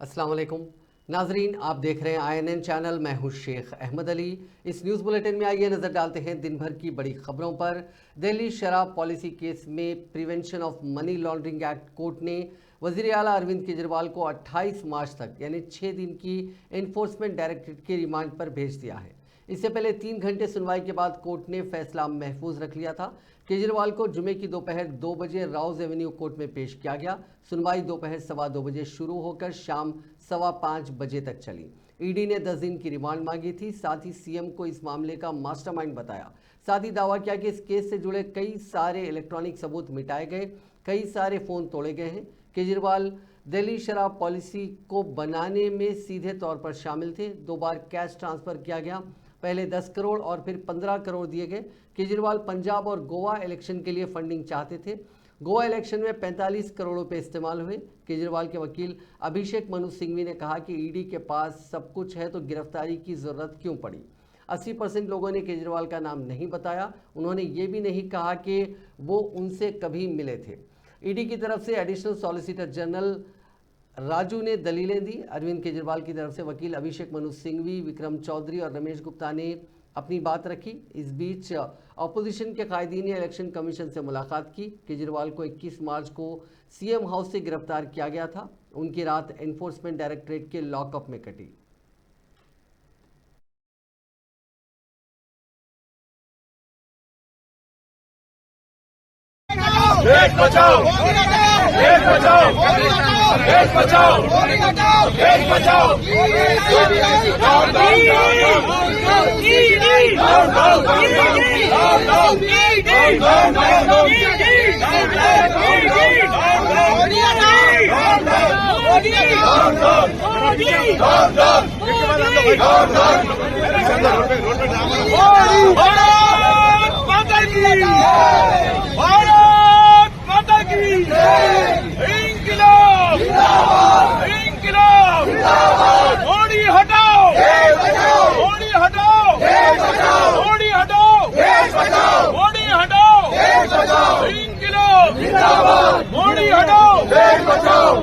अस्सलाम वालेकुम नाजरीन, आप देख रहे हैं INN चैनल। मैं हूं शेख अहमद अली। इस न्यूज़ बुलेटिन में आइए नज़र डालते हैं दिन भर की बड़ी खबरों पर। दिल्ली शराब पॉलिसी केस में prevention of money laundering act court ने वज़ीर आला अरविंद केजरीवाल को 28 मार्च तक यानी 6 दिन की एनफोर्समेंट डायरेक्टरेट के रिमांड पर भेज दिया है। इससे पहले 3 घंटे सुनवाई के बाद कोर्ट ने फैसला महफूज रख लिया था। केजरीवाल को जुमे की दोपहर 2 बजे राउज एवेन्यू कोर्ट में पेश किया गया। सुनवाई दोपहर 2:15 बजे शुरू होकर शाम 5:15 बजे तक चली। ईडी ने 10 दिन की रिमांड मांगी थी। साथ ही सीएम को इस मामले का मास्टरमाइंड बताया। साथ ही दावा किया कि इस केस से जुड़े कई सारे इलेक्ट्रॉनिक सबूत मिटाए गए, कई सारे फोन तोड़े गए हैं। केजरीवाल दिल्ली शराब पॉलिसी को बनाने में सीधे तौर पर शामिल थे। 2 बार कैश ट्रांसफर किया गया, पहले 10 करोड़ और फिर 15 करोड़ दिए गए। केजरीवाल पंजाब और गोवा इलेक्शन के लिए फंडिंग चाहते थे। गोवा इलेक्शन में 45 करोड़ रुपए इस्तेमाल हुए। केजरीवाल के वकील अभिषेक मनु सिंघवी ने कहा कि ईडी के पास सब कुछ है तो गिरफ्तारी की जरूरत क्यों पड़ी। 80% लोगों ने केजरीवाल का नाम नहीं बताया। उन्होंने ये भी नहीं कहा कि वो उनसे कभी मिले थे। ईडी की तरफ से एडिशनल सॉलिसिटर जनरल राजू ने दलीलें दी। अरविंद केजरीवाल की तरफ से वकील अभिषेक मनु सिंघवी, विक्रम चौधरी और रमेश गुप्ता ने अपनी बात रखी। इस बीच अपोजिशन के कायदीन ने इलेक्शन कमीशन से मुलाकात की। केजरीवाल को 21 मार्च को सीएम हाउस से गिरफ्तार किया गया था। उनकी रात एनफोर्समेंट डायरेक्टरेट के लॉकअप में कटी। देश बचाओ, देश बचाओ, देश बचाओ, देश बचाओ। डाउन डाउन मोदी हटाओ, मोदी हटाओ, मोदी हटाओ, मोदी हटाओ, इंकलाब जिंदाबाद, मोदी हटाओ,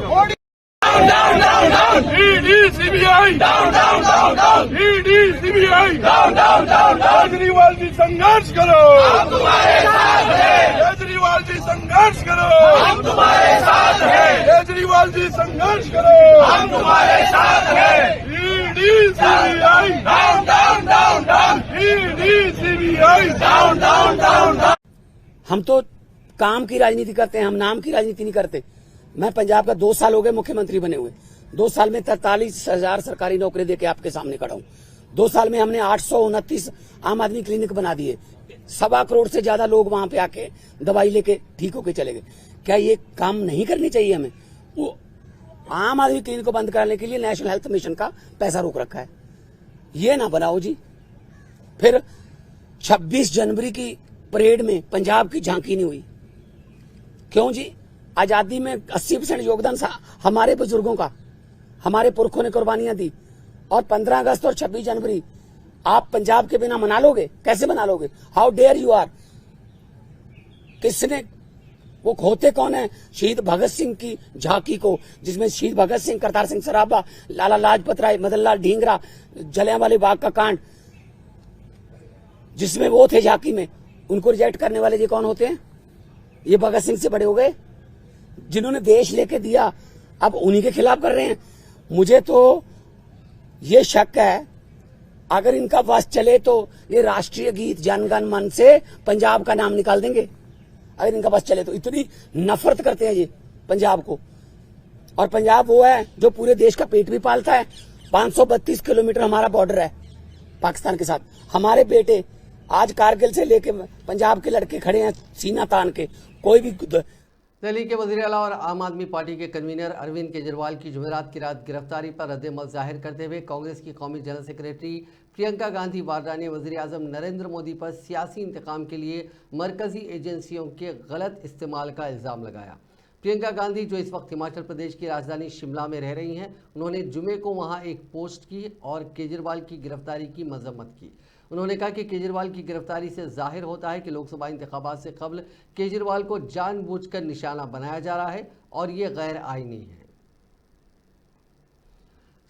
Modi down down down, ED CBI down down down down, ED CBI down down down down. Kejriwal ji संघर्ष करो, हम तुम्हारे साथ हैं। केजरीवाल जी संघर्ष करो, हम तुम्हारे साथ हैं। केजरीवाल जी संघर्ष करो, हम तुम्हारे साथ हैं। ED CBI down down down down, ED CBI down down down down. हम तो काम की राजनीति करते हैं, हम नाम की राजनीति नहीं करते। मैं पंजाब का 2 साल हो गए मुख्यमंत्री बने हुए। 2 साल में 43,000 सरकारी नौकरी देके आपके सामने खड़ा हूं। 2 साल में हमने 829 आम आदमी क्लिनिक बना दिए। 1.25 करोड़ से ज्यादा लोग वहां पे आके दवाई लेके ठीक होके चले गए। क्या ये काम नहीं करनी चाहिए हमें? वो आम आदमी क्लिनिक को बंद कराने के लिए नेशनल हेल्थ मिशन का पैसा रोक रखा है। ये ना बनाओ जी। फिर 26 जनवरी की परेड में पंजाब की झांकी नहीं हुई। क्यों जी? आजादी में 80% योगदान हमारे बुजुर्गों का, हमारे पुरखों ने कुर्बानियां दी। और 15 अगस्त और 26 जनवरी आप पंजाब के बिना मना लोगे? कैसे मना लोगे? How dare you are. किसने, वो होते कौन है शहीद भगत सिंह की झांकी को, जिसमें शहीद भगत सिंह, करतार सिंह सराभा, लाला लाजपत राय, मदन लाल ढींगरा, जलियांवाला बाग का कांड, जिसमें वो थे झांकी में, उनको रिजेक्ट करने वाले ये कौन होते हैं? ये भगत सिंह से बड़े हो गए जिन्होंने देश लेके दिया, अब उन्हीं के खिलाफ कर रहे हैं। मुझे तो ये शक है, अगर इनका बस चले तो ये राष्ट्रीय गीत जन गण मन से पंजाब का नाम निकाल देंगे। अगर इनका बस चले तो इतनी नफरत करते हैं ये पंजाब को। और पंजाब वो है जो पूरे देश का पेट भी पालता है। 532 किलोमीटर हमारा बॉर्डर है पाकिस्तान के साथ। हमारे बेटे आज कारगिल से लेके पंजाब के लड़के खड़े हैं सीना तान के। कोई भी दिल्ली के वज़ीर आला और आम आदमी पार्टी के कन्वीनर अरविंद केजरीवाल की जुमेरात की रात गिरफ्तारी पर रद्द-ए-अमल जाहिर करते हुए कांग्रेस की कौमी जनरल सेक्रेटरी प्रियंका गांधी वाड्रा ने वज़ीर आज़म नरेंद्र मोदी पर सियासी इंतकाम के लिए मरकजी एजेंसियों के गलत इस्तेमाल का इल्ज़ाम लगाया। प्रियंका गांधी, जो इस वक्त हिमाचल प्रदेश की राजधानी शिमला में रह रही हैं, उन्होंने जुमे को वहां एक पोस्ट की और केजरीवाल की गिरफ्तारी की मजम्मत की। उन्होंने कहा कि केजरीवाल की गिरफ्तारी से जाहिर होता है कि लोकसभा इंतखाबात से कबल केजरीवाल को जानबूझकर निशाना बनाया जा रहा है और ये गैर आईनी है।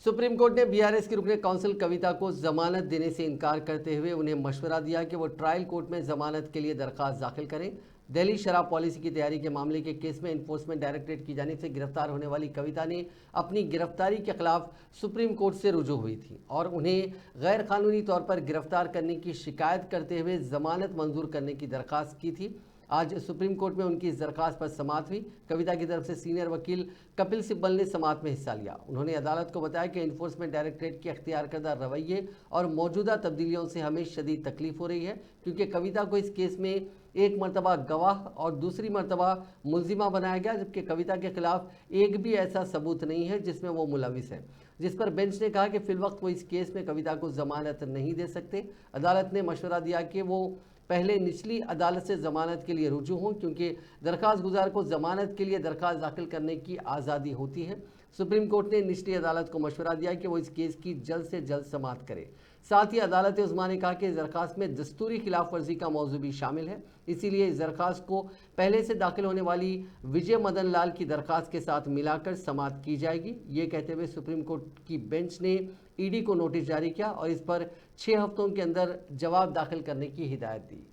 सुप्रीम कोर्ट ने बीआरएस की रुकने काउंसिल कविता को जमानत देने से इनकार करते हुए उन्हें मशवरा दिया कि वो ट्रायल कोर्ट में जमानत के लिए दरख्वास्त दाखिल करें। दिल्ली शराब पॉलिसी की तैयारी के मामले के केस में इन्फोर्समेंट डायरेक्टरेट की जानिब से गिरफ्तार होने वाली कविता ने अपनी गिरफ्तारी के खिलाफ सुप्रीम कोर्ट से रुजू हुई थी और उन्हें गैर कानूनी तौर पर गिरफ्तार करने की शिकायत करते हुए जमानत मंजूर करने की दरख्वास्त की थी। आज सुप्रीम कोर्ट में उनकी इस दरख्वास्त पर समाअत हुई। कविता की तरफ से सीनियर वकील कपिल सिब्बल ने समाअत में हिस्सा लिया। उन्होंने अदालत को बताया कि इन्फोर्समेंट डायरेक्टरेट के अख्तियार करदा रवैये और मौजूदा तब्दीलियों से हमें शदीद तकलीफ हो रही है, क्योंकि कविता को इस केस में एक मरतबा गवाह और दूसरी मरतबा मुलजिमा बनाया गया, जबकि कविता के खिलाफ एक भी ऐसा सबूत नहीं है जिसमें वो मुलविस है, जिस पर बेंच ने कहा कि फिलवक्त वो इस केस में कविता को जमानत नहीं दे सकते। अदालत ने मशवरा दिया कि वो पहले निचली अदालत से जमानत के लिए रुजू हों, क्योंकि दरख्वास्त गुजार को जमानत के लिए दरख्वास्त दाखिल करने की आज़ादी होती है। सुप्रीम कोर्ट ने निचली अदालत को मशवरा दिया कि वो इस केस की जल्द से जल्द समाअत करे। साथ ही अदालत उज़्मा ने कहा कि इस दरख्वास्त में दस्तूरी खिलाफ वर्जी का मौजू भी शामिल है, इसीलिए इस दरख्वास्त को पहले से दाखिल होने वाली विजय मदन लाल की दरख्वास्त के साथ मिलाकर समाअत की जाएगी। ये कहते हुए सुप्रीम कोर्ट की बेंच ने ईडी को नोटिस जारी किया और इस पर 6 हफ्तों के अंदर जवाब दाखिल करने की हिदायत दी।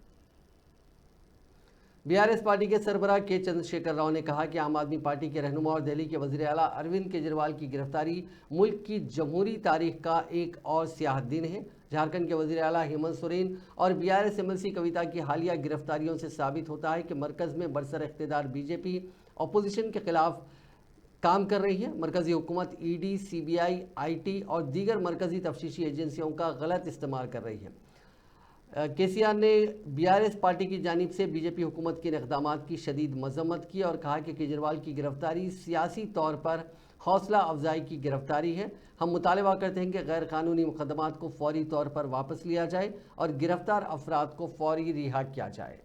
बीआरएस पार्टी के सरबराह के चंद्रशेखर राव ने कहा कि आम आदमी पार्टी के रहनुमा और दिल्ली के वज़ीर आला अरविंद केजरीवाल की गिरफ्तारी मुल्क की जमहूरी तारीख का एक और स्याह दिन है। झारखंड के वज़ीर आला हेमंत सोरेन और बीआरएस एमएलसी कविता की हालिया गिरफ्तारियों से साबित होता है कि मरकज़ में बरसर इख्तिदार बीजेपी अपोजिशन के खिलाफ काम कर रही है। मरकज़ी हुकूमत ईडी, सीबीआई, आईटी और दीगर मरकज़ी तफ्तीशी एजेंसियों का गलत इस्तेमाल कर रही है। केसीआर ने बीआरएस पार्टी की जानिब से बीजेपी हुकूमत के इक़दामात की शदीद मजम्मत की और कहा कि केजरीवाल की गिरफ्तारी सियासी तौर पर हौसला अफजाई की गिरफ्तारी है। हम मुतालबा करते हैं कि गैर कानूनी मुकदमात को फौरी तौर पर वापस लिया जाए और गिरफ्तार अफराद को फौरी रिहा किया जाए।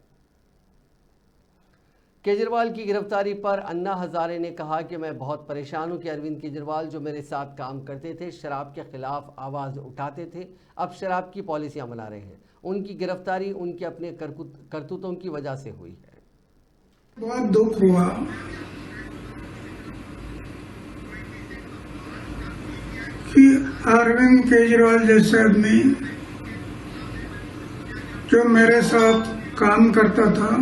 केजरीवाल की गिरफ्तारी पर अन्ना हजारे ने कहा कि मैं बहुत परेशान हूं कि अरविंद केजरीवाल जो मेरे साथ काम करते थे, शराब के खिलाफ आवाज़ उठाते थे, अब शराब की पॉलिसियां बना रहे हैं। उनकी गिरफ्तारी उनके अपने करतूतों की वजह से हुई है। बहुत दुख हुआ कि अरविंद केजरीवाल जैसे आदमी जो मेरे साथ काम करता था,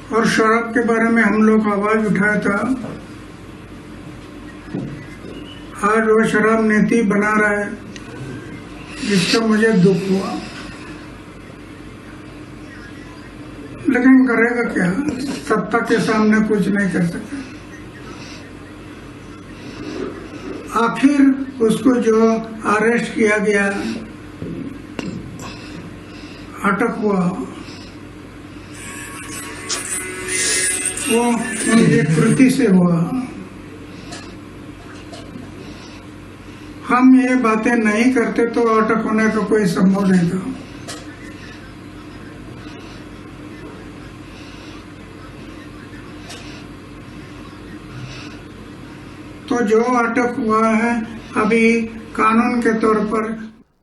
और शराब के बारे में हम लोग आवाज उठाया था, आज वो शराब नीति बना रहा है, जिसका मुझे दुख हुआ। लेकिन करेगा क्या, सत्ता के सामने कुछ नहीं कर सकता। आखिर उसको जो अरेस्ट किया गया, अटक हुआ, वो उनकी कृति से हुआ। हम ये बातें नहीं करते तो अटक होने का कोई संभव नहीं था। तो जो अटक हुआ है अभी कानून के तौर पर।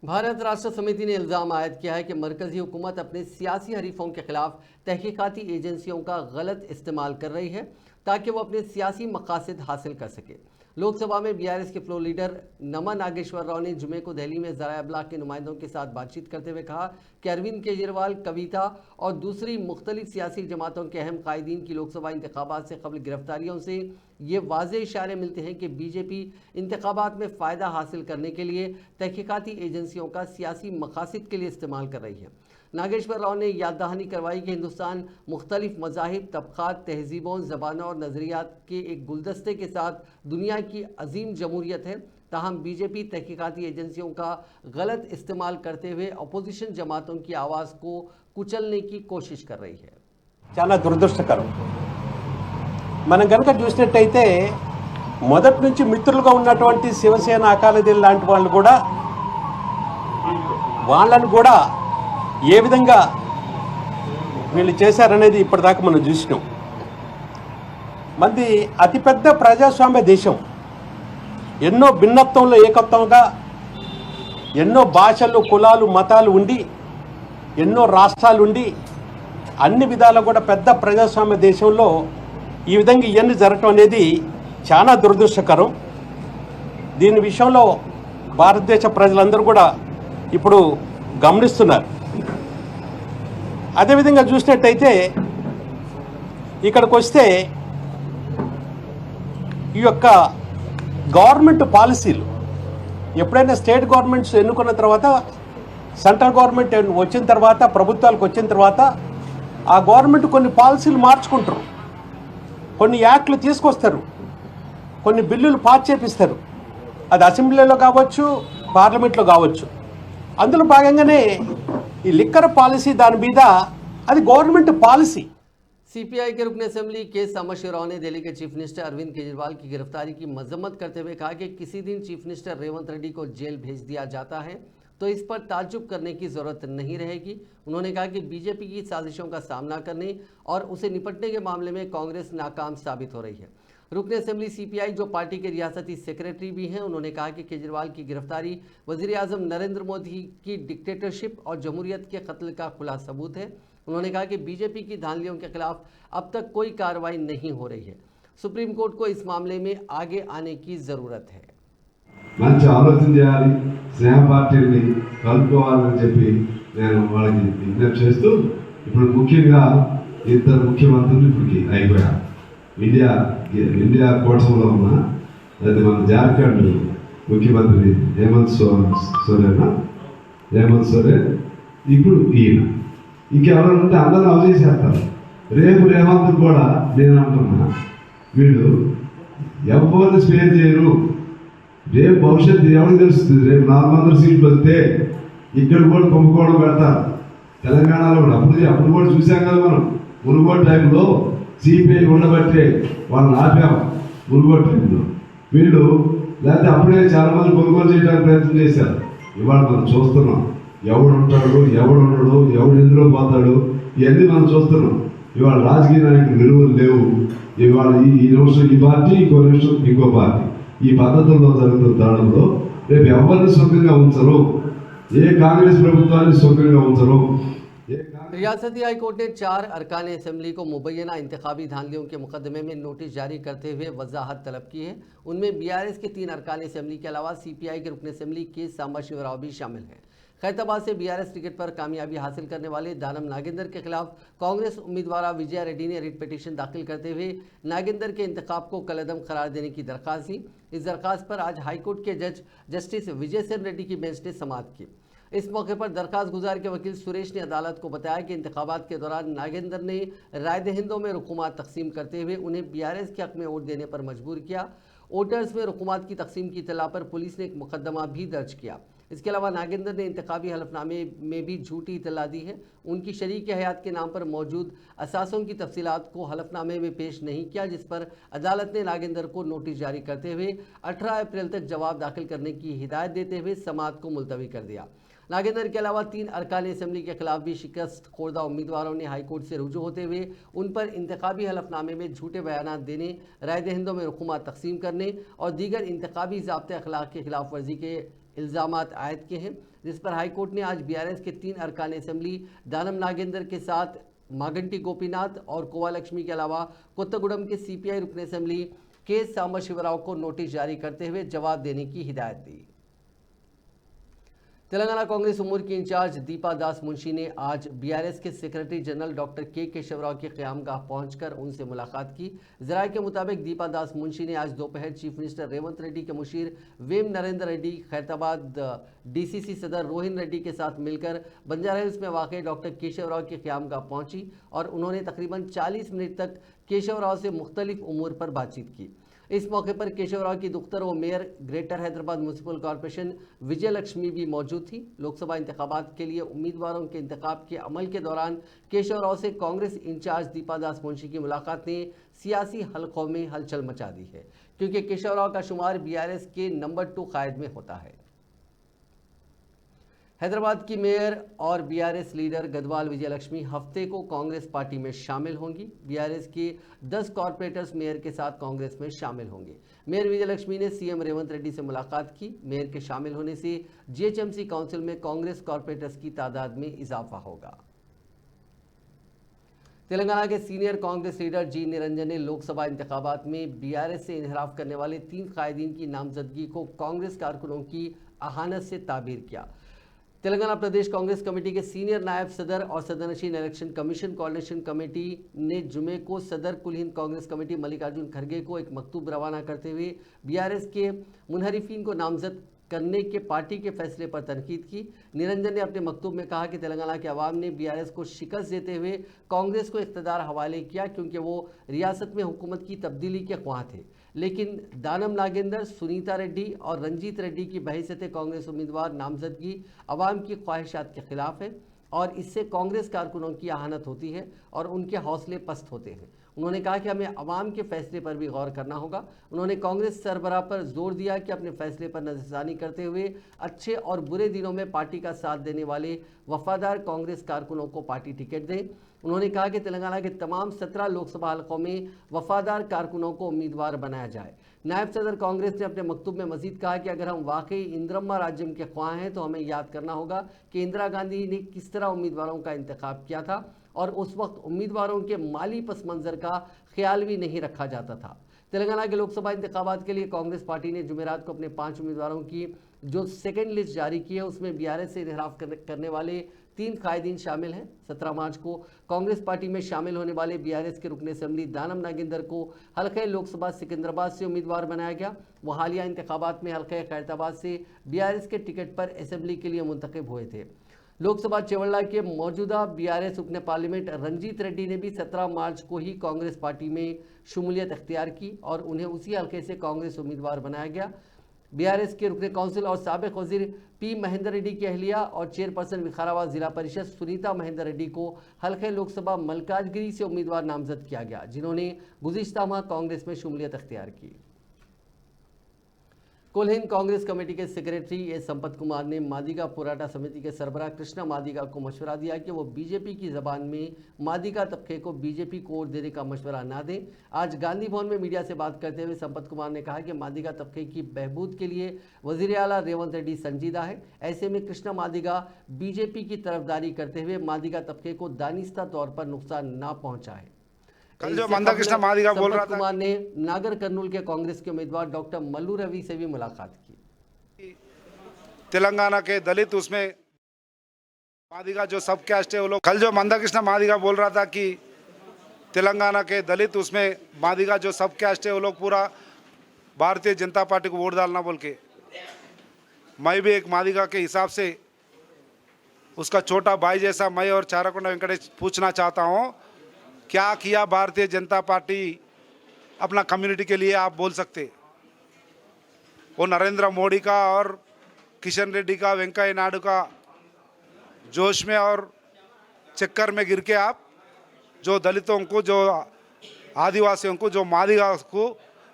भारत राष्ट्र समिति ने इल्ज़ाम आयद किया है कि मरकजी हुकूमत अपने सियासी हरीफों के खिलाफ तहकीकाती एजेंसियों का गलत इस्तेमाल कर रही है ताकि वो अपने सियासी मकासद हासिल कर सके। लोकसभा में बीआरएस के फ्लोर लीडर नमा नागेश्वर राव ने जुमे को दिल्ली में ज़राए अबलाग के नुमाइंदों के साथ बातचीत करते हुए कहा कि अरविंद केजरीवाल, कविता और दूसरी मुख्तलिफ सियासी जमातों के अहम कायदीन की लोकसभा इंतखाबात से कबल गिरफ्तारियों से ये वाज़े इशारे मिलते हैं कि बीजेपी इंतखाबात में फ़ायदा हासिल करने के लिए तहकीकाती एजेंसियों का सियासी मकासद के लिए इस्तेमाल कर रही है। नागेश्वर राव ने याद दहानी करवाई कि हिंदुस्तान मुख्तलिफ मज़ाहिब, तबक़ात, तहजीबों, ज़बानों और नज़रियात के एक गुलदस्ते के साथ दुनिया की अजीम जमहूरियत है। ताहम बीजेपी तहकीकाती एजेंसियों का गलत इस्तेमाल करते हुए अपोजिशन जमातों की आवाज़ को कुचलने की कोशिश कर रही है। చాలా దురదృష్టకరం। మనం గనుక చూసినట్టయితే మొదటి నుంచి మిత్రులుగా ఉన్నటువంటి శివసేన, అకాలీదళ్ లాంటి వాళ్ళు కూడా వాళ్ళను కూడా ఏ విధంగా వీళ్ళు చేశారనేది ఇప్పటిదాకా మనం చూసినాం। మంది అతిపెద్ద ప్రజాస్వామ్య దేశం, ఎన్నో భిన్నత్వంలో ఏకత్వంగా ఎన్నో భాషలు, కులాలు, మతాలు ఉండి ఎన్నో రాష్ట్రాలు ఉండి అన్ని విధాలు కూడా పెద్ద ప్రజాస్వామ్య దేశంలో ఈ విధంగా ఇవన్నీ జరగటం అనేది చాలా దురదృష్టకరం. దీని విషయంలో భారతదేశ ప్రజలందరూ కూడా ఇప్పుడు గమనిస్తున్నారు. అదేవిధంగా చూసినట్టయితే ఇక్కడికి వస్తే ఈ యొక్క గవర్నమెంట్ పాలసీలు ఎప్పుడైనా స్టేట్ గవర్నమెంట్స్ ఎన్నుకున్న తర్వాత సెంట్రల్ గవర్నమెంట్ వచ్చిన తర్వాత ప్రభుత్వాలకు వచ్చిన తర్వాత ఆ గవర్నమెంట్ కొన్ని పాలసీలు మార్చుకుంటారు, కొన్ని యాక్ట్లు తీసుకొస్తారు, కొన్ని బిల్లులు పాస్ చేపిస్తారు. అది అసెంబ్లీలో కావచ్చు, పార్లమెంట్లో కావచ్చు. అందులో భాగంగానే ఈ లిక్కర్ పాలసీ దాని మీద అది గవర్నమెంట్ పాలసీ. सीपीआई के रुकन असेंबली के सामा शिवराव ने दिल्ली के चीफ मिनिस्टर अरविंद केजरीवाल की गिरफ्तारी की मजम्मत करते हुए कहा कि किसी दिन चीफ मिनिस्टर रेवंत रेड्डी को जेल भेज दिया जाता है तो इस पर ताज्जुब करने की जरूरत नहीं रहेगी। उन्होंने कहा कि बीजेपी की साजिशों का सामना करने और उसे निपटने के मामले में कांग्रेस नाकाम साबित हो रही है। रुकन असेंबली सीपीआई जो पार्टी के रियासती सेक्रेटरी भी हैं, उन्होंने कहा कि केजरीवाल की गिरफ्तारी वजीर आजम नरेंद्र मोदी की डिक्टेटरशिप और जमहूरियत के कत्ल का खुला सबूत है। उन्होंने कहा कि बीजेपी की धांधलियों के खिलाफ अब तक कोई कार्रवाई नहीं हो रही है। सुप्रीम कोर्ट को इस मामले में आगे आने की जरूरत है। మంచి ఆలోచన చేయాలి, స్నేహ పార్టీని కలుపుకోవాలని చెప్పి నేను వాళ్ళకి విజ్ఞప్తి చేస్తూ, ఇప్పుడు ముఖ్యంగా ఇద్దరు ముఖ్యమంత్రులు ఇప్పటికి అయిపోయారు. ఇండియా కోటంలో ఉన్న అది మన జార్ఖండ్ ముఖ్యమంత్రి హేమంత్ సోరెన్, ఇప్పుడు ఈయన ఇంకెవరైనా ఉంటే అందరూ అవజేసేస్తారు. రేపు రేవంత్ కూడా నేను అంటున్నా, వీళ్ళు ఎవరిని స్పేర్ చేయరు. రేపు భవిష్యత్తు ఎవరికి తెలుస్తుంది? రేపు 400 సీట్లు వస్తే ఇక్కడ కూడా కుంభకోణం పెడతారు. తెలంగాణలో కూడా అప్పుడు కూడా చూసాం కదా మనం. మునుగోడు టైంలో సిపిఐ ఉండబట్టే వాళ్ళని ఆపాం. మునుగోడు టైంలో వీళ్ళు లేకపోతే అప్పుడే చాలా మంది కొనుగోలు చేయడానికి ప్రయత్నం చేశారు. ఇవాళ మనం చూస్తున్నాం, ఎవడు ఉంటాడు, ఎవడు ఉండడు, ఎవడు ఎందులో పోతాడు, ఇవన్నీ మనం చూస్తున్నాం. ఇవాళ రాజకీయ నాయకులు విలువలు లేవు. ఇవాళ ఈ నిమిషం ఈ పార్టీ, ఇంకో నిమిషం ఇంకో పార్టీ, ఈ పద్ధతుల్లో జరుగుతున్న తరుణంలో రేపు ఎవరిని సుఖంగా ఉంచరు, ఏ కాంగ్రెస్ ప్రభుత్వాన్ని సుఖంగా ఉంచరు. रियासती हाई कोर्ट ने 4 अरकान असेंबली को मुबैना इंतखाबी धांधलियों के मुकदमे में नोटिस जारी करते हुए वजाहत तलब की है। उनमें बीआरएस के 3 अरकान असेंबली के अलावा सीपीआई के रुकन असेंबली के सांबा शिवराव भी शामिल हैं। खैरताबाद से बीआरएस टिकट पर कामयाबी हासिल करने वाले दानम नागेंद्र के खिलाफ कांग्रेस उम्मीदवार विजया रेड्डी ने रिट पिटीशन दाखिल करते हुए नागेंद्र के इंतखाब को कलअदम करार देने की दरख्वास्त दी। इस दरख्वास्त पर आज हाईकोर्ट के जज जस्टिस विजय सेन रेड्डी की बेंच ने समाअत की। इस मौके पर दरखास्त गुजार के वकील सुरेश ने अदालत को बताया कि इंतखाबात के दौरान नागेंद्र ने राय दहिंदों में रुकुमात तकसीम करते हुए उन्हें बीआरएस के हक में वोट देने पर मजबूर किया। वोटर्स में रुकुमात की तकसीम की इत्तला पर पुलिस ने एक मुकदमा भी दर्ज किया। इसके अलावा नागेंद्र ने इंतखाबी हलफनामे में भी झूठी इत्तला दी है। उनकी शरीक हयात के नाम पर मौजूद असासों की तफसीलात को हलफनामे में पेश नहीं किया, जिस पर अदालत ने नागेंद्र को नोटिस जारी करते हुए 18 अप्रैल तक जवाब दाखिल करने की हिदायत देते हुए समाअत को मुलतवी कर दिया। नागेंद्र के अलावा 3 अरकान असेंबली के खिलाफ भी शिकस्त खोर्दा उम्मीदवारों ने हाईकोर्ट से रुजू होते हुए उन पर इंतखाबी हलफनामे में झूठे बयानात देने, राय दहिंदों में रुकुमात तकसीम करने और दीगर इंतखाबी ज़ाब्ते अखलाक की खिलाफ वर्जी के इल्ज़ामात आयद किए हैं, जिस पर हाईकोर्ट ने आज बीआरएस के 3 अरकान असेंबली दानम नागेंद्र के साथ मागंटी गोपीनाथ और कोवा लक्ष्मी के अलावा कोत्तागुडम के सीपीआई रुकन असेंबली के सांबा शिवराव को नोटिस जारी करते हुए जवाब देने की हिदायत दी। तेलंगाना कांग्रेस उमूर की इंचार्ज दीपा दास मुंशी ने आज बीआरएस के सेक्रेटरी जनरल डॉक्टर के केशवराव के क़यामगाह पहुंचकर उनसे मुलाकात की। ज़राए के मुताबिक दीपा दास मुंशी ने आज दोपहर चीफ मिनिस्टर रेवंत रेड्डी के मुशीर वेम नरेंद्र रेड्डी, खैरताबाद डीसीसी सदर रोहिन रेड्डी के साथ मिलकर बंजारा हिल्स में वाक़ डॉक्टर केशवराव के क़यामगाह पहुंची और उन्होंने तकरीबन 40 मिनट तक केशवराव से मुख्तलिफ उमूर पर बातचीत की। इस मौके पर केशवराव की दुख्तर व mayor greater Hyderabad municipal corporation Vijaya Lakshmi भी मौजूद थी। लोकसभा इंतखाबात के लिए उम्मीदवारों के इंतखाब के अमल के दौरान केशवराव से कांग्रेस इंचार्ज दीपा दास मुंशी की मुलाकात ने सियासी हलकों में हलचल मचा दी है, क्योंकि केशवराव का शुमार बीआरएस के नंबर 2 कायद में होता है। हैदराबाद की मेयर और बीआरएस लीडर गदवाल विजयलक्ष्मी हफ्ते को कांग्रेस पार्टी में शामिल होंगी। बीआरएस के 10 कॉरपोरेटर्स मेयर के साथ कांग्रेस में शामिल होंगे। मेयर विजयलक्ष्मी ने सीएम रेवंत रेड्डी से मुलाकात की। मेयर के शामिल होने से जीएचएमसी काउंसिल में कांग्रेस कॉरपोरेटर्स की तादाद में इजाफा होगा। तेलंगाना के सीनियर कांग्रेस लीडर जी निरंजन ने लोकसभा इंतखाबात में बीआरएस से इनहराफ करने वाले 3 कायदीन की नामजदगी को कांग्रेस कारकुनों की अहानत से ताबीर किया। तेलंगाना प्रदेश कांग्रेस कमेटी के सीनियर नायब सदर और सदनशीन इलेक्शन कमीशन कोऑर्डिनेशन कमेटी ने जुमे को सदर कुल हिंद कांग्रेस कमेटी मल्लिकार्जुन खड़गे को एक मकतूब रवाना करते हुए बीआरएस के मुनहरिफिन को नामजद करने के पार्टी के फैसले पर तनकीद की। निरंजन ने अपने मकतूब में कहा कि तेलंगाना के अवाम ने बीआरएस को शिकस्त देते हुए कांग्रेस को इख्तिदार हवाले किया क्योंकि वो रियासत में हुकूमत की तब्दीली के ख्वाह थे, लेकिन दानम नागेंद्र, सुनीता रेड्डी और रंजीत रेड्डी की बहैसियत कांग्रेस उम्मीदवार नामजदगी अवाम की ख्वाहिशात के खिलाफ है और इससे कांग्रेस कारकुनों की अहानत होती है और उनके हौसले पस्त होते हैं। उन्होंने कहा कि हमें अवाम के फैसले पर भी गौर करना होगा। उन्होंने कांग्रेस सरबराह पर जोर दिया कि अपने फैसले पर नजरसानी करते हुए अच्छे और बुरे दिनों में पार्टी का साथ देने वाले वफादार कांग्रेस कारकुनों को पार्टी टिकट दें। उन्होंने कहा कि तेलंगाना के तमाम 17 लोकसभा हलकों में वफादार कारकुनों को उम्मीदवार बनाया जाए। नायब सदर कांग्रेस ने अपने मकतूब में मजीद कहा कि अगर हम वाकई इंदिरम्मा राज्यम के ख्वाह हैं तो हमें याद करना होगा कि इंदिरा गांधी ने किस तरह उम्मीदवारों का इंतखाब किया था और उस वक्त उम्मीदवारों के माली पस मंजर का ख्याल भी नहीं रखा जाता था। तेलंगाना के लोकसभा इंतखाबात के लिए कांग्रेस पार्टी ने जुमेरात को अपने 5 उम्मीदवारों की जो सेकेंड लिस्ट जारी की है उसमें बीआरएस से इनहराफ करने वाले 3 कायदीन शामिल हैं। 17 मार्च को कांग्रेस पार्टी में शामिल होने वाले बीआरएस के रुकन असेंबली दानम नागेंद्र को हल्के लोकसभा सिकंदराबाद से उम्मीदवार बनाया गया। वो हालिया इंतखाबात में हल्के खैरताबाद से बीआरएस के टिकट पर असेंबली के लिए मुंतखब हुए थे। लोकसभा चेवल्ला के मौजूदा बीआरएस रुकन पार्लियामेंट रंजीत रेड्डी ने भी 17 मार्च को ही कांग्रेस पार्टी में शमूलियत अख्तियार की और उन्हें उसी हल्के से कांग्रेस उम्मीदवार बनाया गया। बीआरएस के रुकन काउंसिल और साबिक वजीर पी महेंद्र रेड्डी की अहलिया और चेयरपर्सन विकाराबाद जिला परिषद सुनीता महेंद्र रेड्डी को हल्के लोकसभा मल्काजगिरी से उम्मीदवार नामजद किया गया, जिन्होंने गुज़िश्ता माह कांग्रेस में शमूलियत अख्तियार की। कुल हिंद कांग्रेस कमेटी के सेक्रेटरी ए संपत कुमार ने मादिगा पोराटा समिति के सरबराह कृष्णा मादिगा को मशवरा दिया कि वो बीजेपी की ज़बान में मादिगा तबके को बीजेपी को वोट देने का मशवरा ना दें। आज गांधी भवन में मीडिया से बात करते हुए संपत कुमार ने कहा कि मादिगा तबके की बहबूद के लिए वज़ीर आला रेवंत रेड्डी संजीदा है। ऐसे में कृष्णा मादिगा बीजेपी की तरफदारी करते हुए मादिगा तबके को दानिस्ता तौर पर नुकसान ना पहुँचाए। कल जो मंदा कृष्णा मादिगा बोल रहा था, कुमार ने नागर कर्नूल के कांग्रेस के उम्मीदवार डॉक्टर मल्लू रवि से भी मुलाकात की। तेलंगाना के दलित उसमें मादिगा जो सब कास्ट है वो लोग, कल जो मंदा कृष्णा मादिगा बोल रहा था कि तेलंगाना के दलित उसमें मादिगा जो सब कास्ट है वो लोग पूरा भारतीय जनता पार्टी को वोट डालना बोल के, मैं भी एक मादिगा के हिसाब से उसका छोटा भाई जैसा मैं और चाराकोंडा वेंकटेश पूछना चाहता हूँ, क्या किया भारतीय जनता पार्टी अपना कम्युनिटी के लिए? आप बोल सकते वो नरेंद्र मोदी का और किशन रेड्डी का, वेंकैया नायडू का जोश में और चक्कर में गिर के आप जो दलितों को, जो आदिवासियों को, जो मादिगा को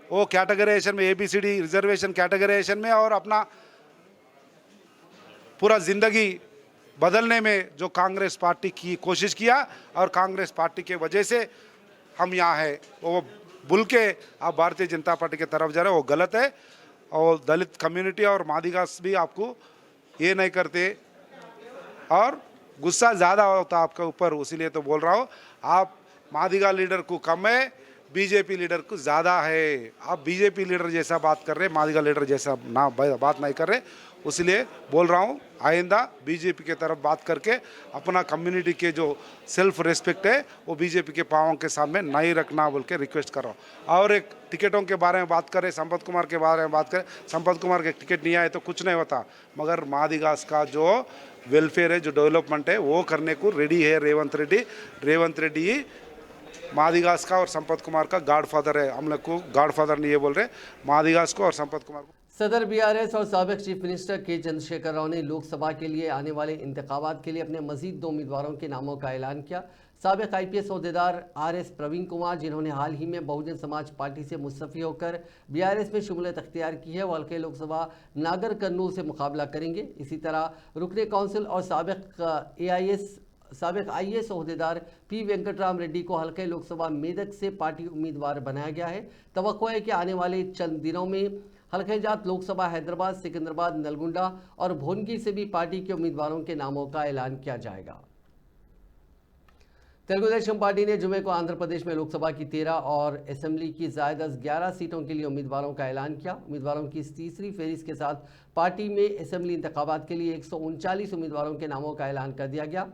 वो कैटेगराइजेशन में ABCD रिजर्वेशन कैटेगराइजेशन में और अपना पूरा जिंदगी बदलने में जो कांग्रेस पार्टी की कोशिश किया और कांग्रेस पार्टी के वजह से हम यहाँ हैं, वो भूल के आप भारतीय जनता पार्टी की तरफ जा रहे हो, वो गलत है। और दलित कम्युनिटी और मादिगास भी आपको ये नहीं करते और गुस्सा ज़्यादा होता आपके ऊपर, इसीलिए तो बोल रहा हूँ। आप मादिगा लीडर को कम है, बीजेपी लीडर को ज़्यादा है। आप बीजेपी लीडर जैसा बात कर रहे, मादिगा लीडर जैसा ना बात नहीं कर रहे, इसलिए बोल रहा हूँ आइंदा बीजेपी के तरफ बात करके अपना कम्युनिटी के जो सेल्फ रिस्पेक्ट है वो बीजेपी के पाँवों के सामने नहीं रखना बोल के रिक्वेस्ट कर रहा हूँ। और एक टिकटों के बारे में बात करें, संपत कुमार के बारे में बात करें, संपत कुमार के टिकट नहीं आए तो कुछ नहीं होता, मगर मादिगास का जो वेलफेयर है, जो डेवलपमेंट है वो करने को रेडी है रेवंत रेड्डी। रेवंत रेड्डी मादिगास का और संपत कुमार का गॉडफादर है। हम लोग को गॉडफादर नहीं ये बोल रहे, मादिगास को और संपत कुमार को। सदर बीआरएस और साबिक चीफ मिनिस्टर के चंद्रशेखर राव ने लोकसभा के लिए आने वाले इंतखाबात के लिए अपने मजीद 2 उम्मीदवारों के नामों का ऐलान किया। साबिक IPS ओहदेदार RS प्रवीण कुमार, जिन्होंने हाल ही में बहुजन समाज पार्टी से मुस्तफ़ी होकर बीआरएस में शमूलियत अख्तियार की है, वो हल्के लोकसभा नागर कर्नूल से मुकाबला करेंगे। इसी तरह रुकने काउंसिल और साबिक IAS ओहदेदार P वेंकटराम रेड्डी को हल्के लोकसभा मेदक से पार्टी उम्मीदवार बनाया गया है। तवक्को है कि आने वाले चंद दिनों में हल्के जात लोकसभा हैदराबाद, सिकंदराबाद, नलगुंडा और भोनगी से भी पार्टी के उम्मीदवारों के नामों का ऐलान किया जाएगा। तेलुगु देशम पार्टी ने जुमे को आंध्र प्रदेश में लोकसभा की 13 और असेंबली की ज़ायदस 11 सीटों के लिए उम्मीदवारों का ऐलान किया। उम्मीदवारों की इस तीसरी फेरिस्त के साथ पार्टी में असेंबली इंतखाबात के लिए 139 उम्मीदवारों के नामों का ऐलान कर दिया गया।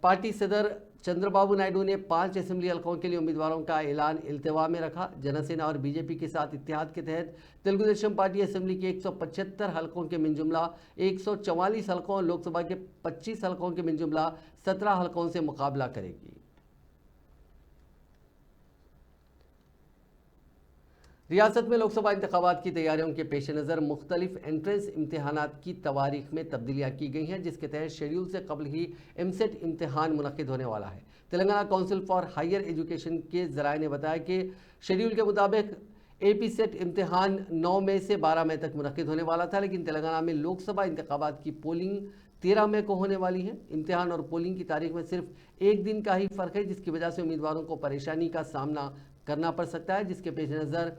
पार्टी सदर चंद्रबाबू नायडू ने 5 असेंबली हलकों के लिए उम्मीदवारों का ऐलान इल्तिवा में रखा। जनसेना और बीजेपी के साथ इत्तेहाद के तहत तेलुगु देशम पार्टी असेंबली के 175 हलकों के मिनजुमला 144 हलकों और लोकसभा के 25 हलकों के मिनजुमला 17 हलकों से मुकाबला करेगी। रियासत में लोकसभा इंतखाबात की तैयारियों के पेश नज़र मुख्तलिफ एंट्रेंस इम्तहानात की तवारीख में तब्दीलियाँ की गई हैं, जिसके तहत शेड्यूल से कबल ही एमसेट इम्तहान मुनक्किद होने वाला है। Telangana council for higher education के ज़राए ने बताया कि शेड्यूल के मुताबिक AP सेट इम्तहान 9 मई से 12 मई तक मुनक्किद होने वाला था, लेकिन तेलंगाना में लोकसभा इंतखाबात की पोलिंग 13 मई को होने वाली है। इम्तहान और पोलिंग की तारीख में सिर्फ एक दिन का ही फ़र्क है, जिसकी वजह से उम्मीदवारों को परेशानी का सामना करना पड़ सकता है। जिसके पेश नज़र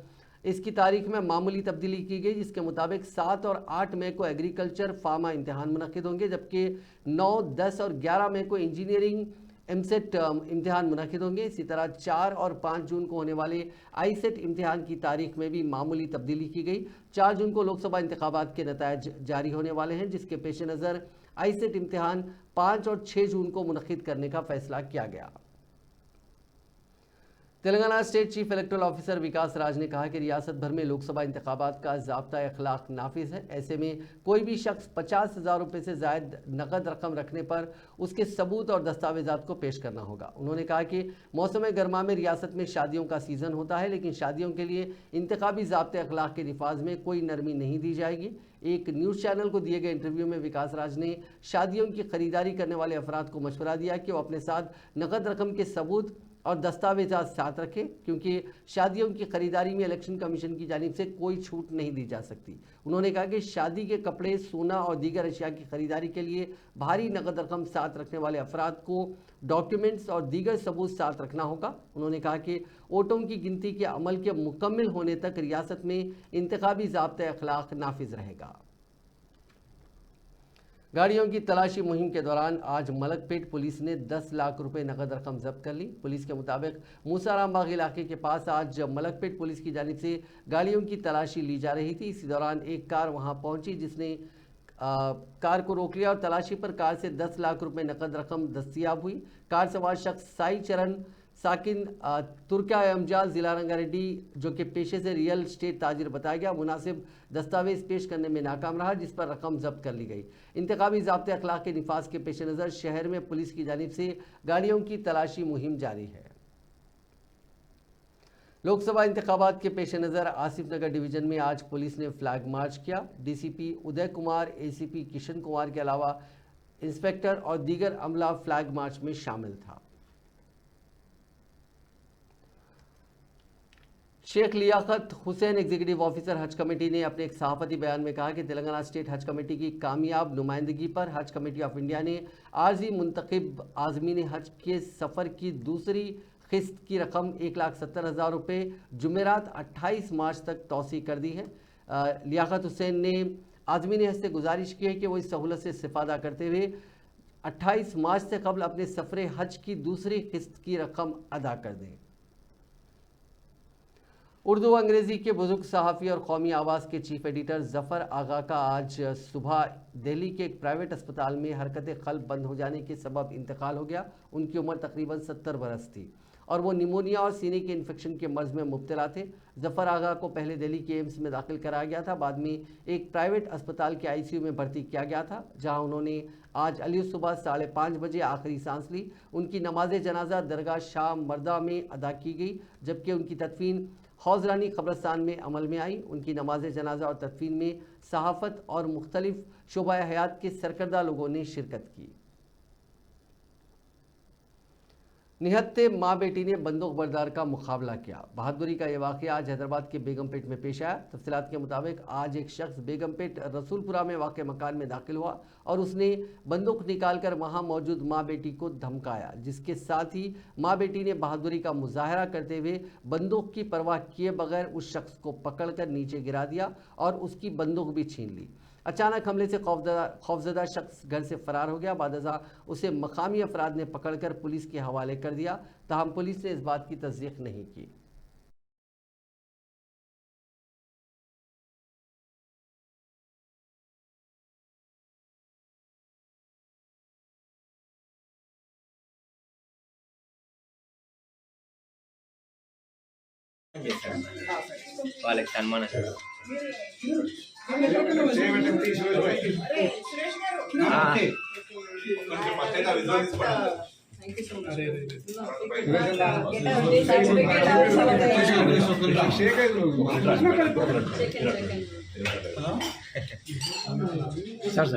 इसकी तारीख में मामूली तब्दीली की गई, जिसके मुताबिक 7 और 8 मई को एग्रीकल्चर फार्मा इम्तहान मुनक्किद होंगे, जबकि 9, 10 और 11 मई को इंजीनियरिंग एमसेट इम्तहान मुनक्किद होंगे। इसी तरह 4 और 5 जून को होने वाले आईसेट इम्तहान की तारीख में भी मामूली तब्दीली की गई। 4 जून को लोकसभा इंतखाबात के नतायज जारी होने वाले हैं, जिसके पेश नज़र आईसेट इम्तहान 5 और 6 जून को मुनक्किद करने का फैसला किया गया। Telangana state chief electoral officer Vikas Raj ने कहा कि रियासत भर में लोकसभा इंतखाबात का ज़ाब्ता अखलाक नाफिज है। ऐसे में कोई भी शख्स 50,000 रुपये से ज़ायद नकद रकम रखने पर उसके सबूत और दस्तावेजात को पेश करना होगा। उन्होंने कहा कि मौसम गर्मा में रियासत में शादियों का सीज़न होता है, लेकिन शादियों के लिए इंतखाबी ज़ाब्ते अखलाक के नफाज में कोई नरमी नहीं दी जाएगी। एक न्यूज़ चैनल को दिए गए इंटरव्यू में विकास राज ने शादियों की खरीदारी करने वाले अफराद को मशवरा दिया कि वो अपने साथ नकद रकम के सबूत और दस्तावेजात साथ रखें, क्योंकि शादियों की खरीदारी में इलेक्शन कमीशन की जानिब से कोई छूट नहीं दी जा सकती। उन्होंने कहा कि शादी के कपड़े, सोना और दीगर अशिया की खरीदारी के लिए भारी नकद रकम साथ रखने वाले अफराद को डॉक्यूमेंट्स और दीगर सबूत साथ रखना होगा। उन्होंने कहा कि वोटों की गिनती के अमल के मुकम्मल होने तक रियासत में इंतखाबी ज़ाब्ते अखलाक नाफिज रहेगा। गाड़ियों की तलाशी मुहिम के दौरान आज मलकपेट पुलिस ने 10 लाख रुपए नकद रकम जब्त कर ली। पुलिस के मुताबिक मूसाराम बाग इलाके के पास आज मलकपेट पुलिस की जानिब से गाड़ियों की तलाशी ली जा रही थी। इसी दौरान एक कार वहां पहुंची, जिसने कार को रोक लिया और तलाशी पर कार से 10 लाख रुपए नकद रकम दस्तियाब हुई। कार सवार शख्स साई चरण साकिन तुर्का अमजाल ज़िला रंगारेड्डी, जो कि पेशे से रियल स्टेट ताजिर बताया गया, मुनासिब दस्तावेज पेश करने में नाकाम रहा, जिस पर रकम जब्त कर ली गई। इंतखाबी ज़ाब्ते अखलाक के निफाज के पेश नज़र शहर में पुलिस की जानिब से गाड़ियों की तलाशी मुहिम जारी है। लोकसभा इंतखाबात के पेश नज़र आसिफ नगर डिवीज़न में आज पुलिस ने फ्लैग मार्च किया। DCP उदय कुमार, ACP किशन कुमार के अलावा इंस्पेक्टर और दीगर अमला फ्लैग मार्च में शामिल था। शेख लियाकत हुसैन एग्जीक्यूटिव ऑफिसर हज कमेटी ने अपने एक सहाफती बयान में कहा कि तेलंगाना स्टेट हज कमेटी की कामयाब नुमाइंदगी पर हज कमेटी ऑफ इंडिया ने आर्जी मुंतखब आज़मीन हज के सफ़र की दूसरी किस्त की रकम 1,70,000 रुपये जुमेरात 28 मार्च तक तौसी कर दी है। लियाकत हुसैन ने आज़मीन हज से गुजारिश की है कि वो इस सहूलत से इस्तेफादा करते हुए 28 मार्च से कबल अपने सफ़र हज की दूसरी किस्त की रकम अदा कर दें। उर्दू अंग्रेज़ी के बुजुर्ग सहाफ़ी और कौमी आवाज़ के चीफ एडिटर ज़फ़र आगा का आज सुबह दिल्ली के एक प्राइवेट अस्पताल में हरकत क़ल्ब बंद हो जाने के सबब इंतकाल हो गया। उनकी उम्र तकरीबन 70 बरस थी और वो निमोनिया और सीने के इन्फेक्शन के मर्ज़ में मुब्तला थे। ज़फ़र आगा को पहले दिल्ली के एम्स में दाखिल कराया गया था, बाद में एक प्राइवेट अस्पताल के ICU में भर्ती किया गया था, जहां उन्होंने आज अली सुबह 5:30 बजे आखिरी सांस ली। उनकी नमाज जनाजा दरगाह शाह मर्दा में अदा की गई, जबकि उनकी तदफीन हौजरानी कब्रस्तान में अमल में आई। उनकी नमाज जनाजा और तदफीन में सहाफ़त और मुख्तलिफ शोबा हयात के सरकर्दा लोगों ने शिरकत की। निहत्ते माँ बेटी ने बंदूक बरदार का मुकाबला किया। बहादुरी का यह वाक़या आज हैदराबाद के बेगमपेट में पेश आया। तफसीलात के मुताबिक आज एक शख्स बेगमपेट रसूलपुरा में वाक़ मकान में दाखिल हुआ और उसने बंदूक निकालकर वहां मौजूद माँ बेटी को धमकाया, जिसके साथ ही माँ बेटी ने बहादुरी का मुजाहरा करते हुए बंदूक की परवाह किए बगैर उस शख्स को पकड़कर नीचे गिरा दिया और उसकी बंदूक भी छीन ली। अचानक हमले से खौफजदा शख्स घर से फरार हो गया। बादजा उसे मकामी अफराद ने पकड़कर पुलिस के हवाले कर दिया, ताहम पुलिस ने इस बात की तस्दीक नहीं की। వాళ్ళకి సన్మానం సార్ సార్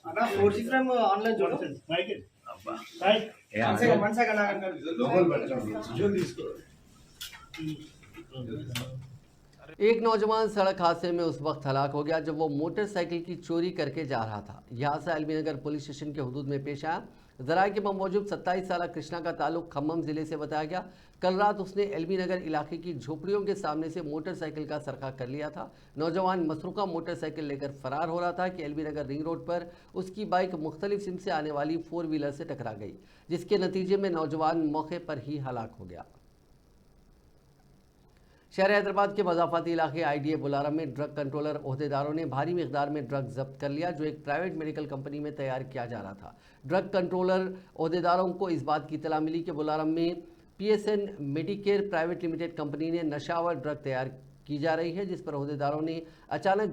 అన్నా 4G ఫ్రేమ్ ఆన్లైన్ చూడండి రైట్ వన్ సెకండ్ एक नौजवान सड़क हादसे में उस वक्त हलाक हो गया जब वो मोटरसाइकिल की चोरी करके जा रहा था। यह हादसा एलबी नगर पुलिस स्टेशन के हुदूद में पेश आया। जराये के मौजूद 27 साल कृष्णा का ताल्लुक खम्मम जिले से बताया गया। कल रात उसने एलबी नगर इलाके की झोपड़ियों के सामने से मोटरसाइकिल का सरका कर लिया था। नौजवान मसरूका मोटरसाइकिल लेकर फरार हो रहा था कि एलबी नगर रिंग रोड पर उसकी बाइक मुख्तलिफ सिम से आने वाली 4 व्हीलर से टकरा गई, जिसके नतीजे में नौजवान मौके पर ही हलाक हो गया। शहर हैदराबाद के मजाफाती इलाके IDA बुलारा में ड्रग कंट्रोलर ओहदेदारों ने भारी मिकदार में ड्रग जब्त कर लिया, जो एक प्राइवेट मेडिकल कंपनी में तैयार किया जा रहा था। ड्रग कंट्रोलर ओहदेदारों को इस बात की इत्तला मिली कि बुलारा में PSN Medicare private limited company ने नशावर ड्रग तैयार की जा रही है, जिस पर ओहदेदारों ने अचानक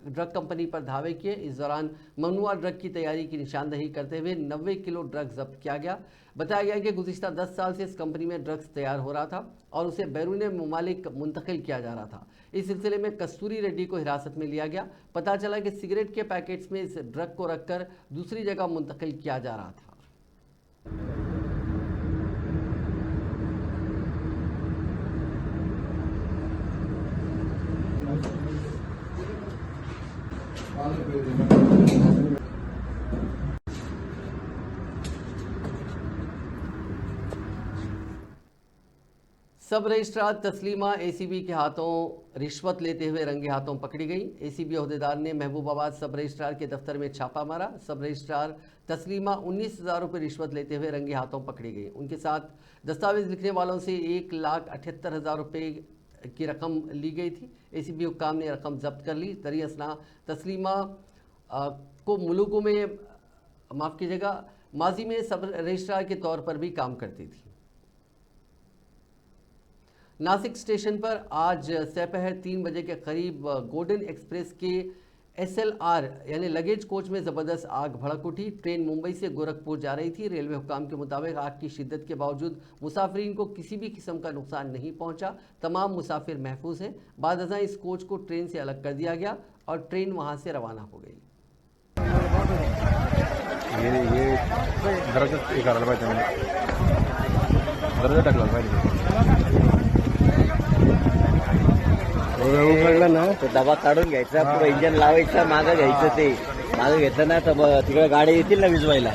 ड्रग कंपनी पर धावे किए। इस दौरान ममनुआ ड्रग की तैयारी की निशानदही करते हुए 90 किलो ड्रग जब्त किया गया। बताया गया कि गुज़िश्ता 10 साल से इस कंपनी में ड्रग्स तैयार हो रहा था और उसे बैरून ममालिक मुंतकिल किया जा रहा था। इस सिलसिले में कस्तूरी रेड्डी को हिरासत में लिया गया। पता चला कि सिगरेट के पैकेट्स में इस ड्रग को रखकर दूसरी जगह मुंतकिल किया जा रहा था। सब रजिस्ट्रार तस्लीमा ACB के हाथों रिश्वत लेते हुए रंगे हाथों पकड़ी गई। ACB अहदेदार ने महबूबाबाद सब रजिस्ट्रार के दफ्तर में छापा मारा। सब रजिस्ट्रार तस्लीमा 19,000 रुपये रिश्वत लेते हुए रंगे हाथों पकड़ी गई। उनके साथ दस्तावेज लिखने वालों से 1,78,000 रुपये की रकम ली गई थी। ACB हुक्काम ने रकम जब्त कर ली। दरियासना तस्लीमा को मुलुकों में माफ़ कीजिएगा माजी में सब रजिस्ट्रार के तौर पर भी काम करती थी। नासिक स्टेशन पर आज दोपहर 3 बजे के करीब गोल्डन एक्सप्रेस के SLR यानी लगेज कोच में ज़बरदस्त आग भड़क उठी। ट्रेन मुंबई से गोरखपुर जा रही थी। रेलवे हुक्काम के मुताबिक आग की शिद्दत के बावजूद मुसाफिरीन को किसी भी किस्म का नुकसान नहीं पहुंचा। तमाम मुसाफिर महफूज हैं। बाद अज़ां इस कोच को ट्रेन से अलग कर दिया गया और ट्रेन वहां से रवाना हो गई। ना तो डबा काढून घ्यायचा, पुढे इंजन लावायचं, मागं घ्यायचं, ते मागं घेतलं ना तर तिकडे गाडी येतील ना विजवायला.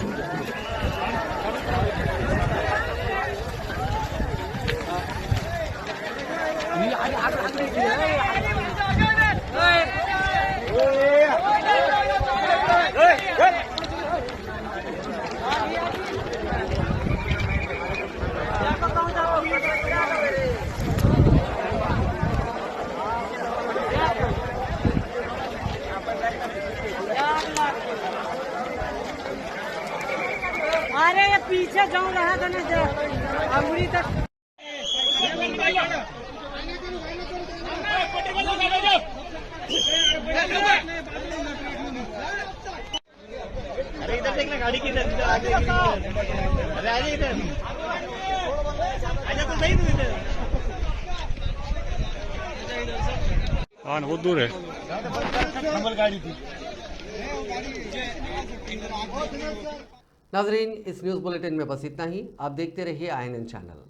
अरे पीछे जाऊं रहा था ना अंगुली तक। अरे इधर देखना गाड़ी किधर, अरे आगे इधर आजा, तो सही तू इधर। हाँ बहुत दूर है। गाड़ी थी। नाजरीन, इस न्यूज़ बुलेटिन में बस इतना ही। आप देखते रहिए INN चैनल।